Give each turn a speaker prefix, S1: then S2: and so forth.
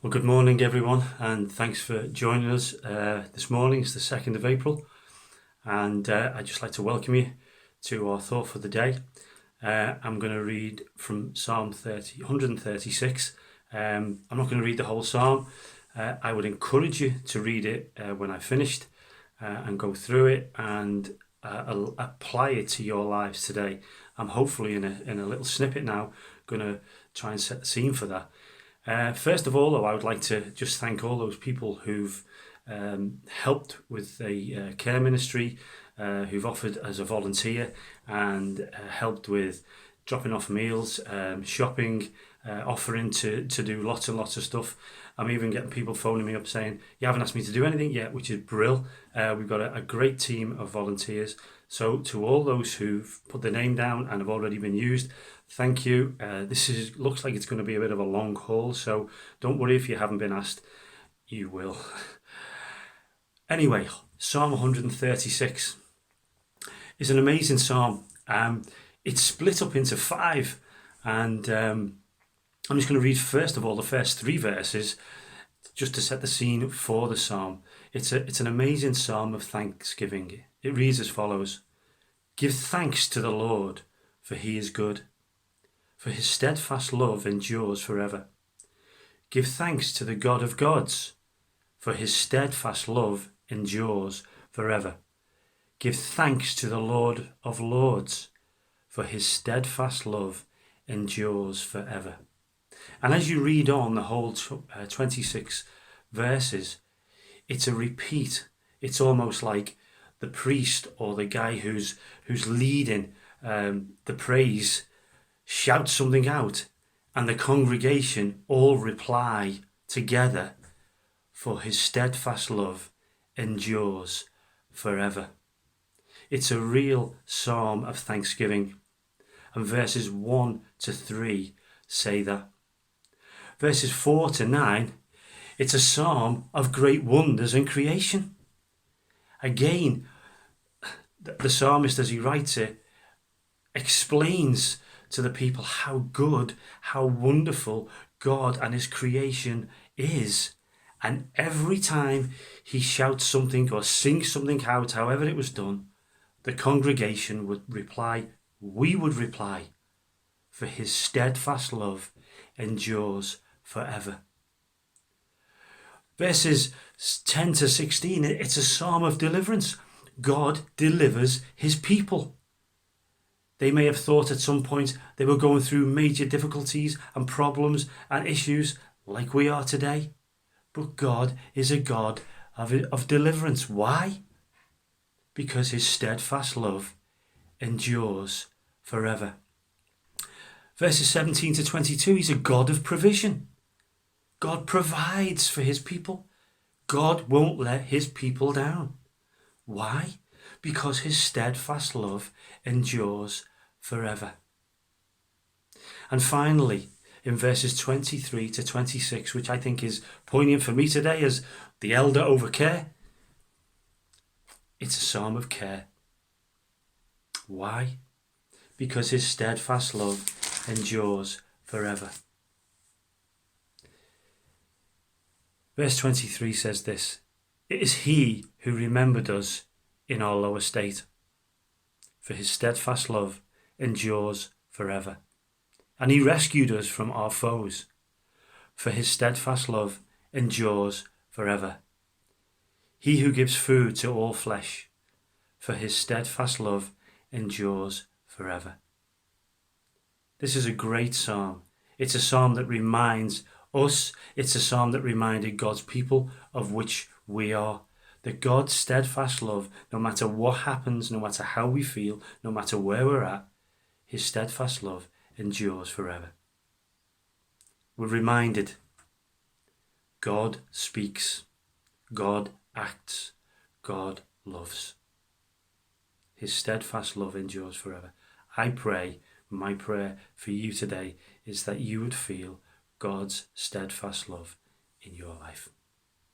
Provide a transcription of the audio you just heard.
S1: Well, good morning, everyone, and thanks for joining us this morning. It's the 2nd of April, and I'd just like to welcome you to our thought for the day. I'm going to read from Psalm 136. I'm not going to read the whole psalm. I would encourage you to read it when I finished and go through it and apply it to your lives today. I'm hopefully in a little snippet now going to try and set the scene for that. First of all, though, I would like to just thank all those people who've helped with the care ministry, who've offered as a volunteer and helped with dropping off meals, shopping, offering to do lots and lots of stuff. I'm even getting people phoning me up saying, you haven't asked me to do anything yet, which is brill. We've got a great team of volunteers. So to all those who've put their name down and have already been used, thank you. This looks like it's going to be a bit of a long haul, so don't worry if you haven't been asked. You will. Anyway, Psalm 136 is an amazing psalm. It's split up into 5, and I'm just going to read first of all the first 3 verses just to set the scene for the psalm. It's an amazing psalm of thanksgiving. It reads as follows: Give thanks to the Lord, for he is good, for his steadfast love endures forever. Give thanks to the God of gods, for his steadfast love endures forever. Give thanks to the Lord of lords, for his steadfast love endures forever. And as you read on the whole 26 verses, it's a repeat. It's almost like the priest or the guy who's leading the praise shouts something out, and the congregation all reply together, for his steadfast love endures forever. It's a real psalm of thanksgiving, and verses 1 to 3 say that. Verses 4 to 9, it's a psalm of great wonders and creation. Again, the psalmist, as he writes it, explains to the people how good, how wonderful God and his creation is. And every time he shouts something or sings something out, however it was done, the congregation would reply, we would reply, for his steadfast love endures forever. Verses 10 to 16, it's a psalm of deliverance. God delivers his people. They may have thought at some point they were going through major difficulties and problems and issues like we are today. But God is a God of deliverance. Why? Because his steadfast love endures forever. Verses 17 to 22, he's a God of provision. God provides for his people. God won't let his people down. Why? Because his steadfast love endures forever. And finally, in verses 23 to 26, which I think is poignant for me today as the elder over care, it's a psalm of care. Why? Because his steadfast love endures forever. Verse 23 says this: It is he who remembered us in our low estate, for his steadfast love endures forever. And he rescued us from our foes, for his steadfast love endures forever. He who gives food to all flesh, for his steadfast love endures forever. This is a great psalm. It's a psalm that reminds us, it's a psalm that reminded God's people of which we are. That God's steadfast love, no matter what happens, no matter how we feel, no matter where we're at, his steadfast love endures forever. We're reminded God speaks, God acts, God loves. His steadfast love endures forever. I pray, my prayer for you today is that you would feel God's steadfast love in your life.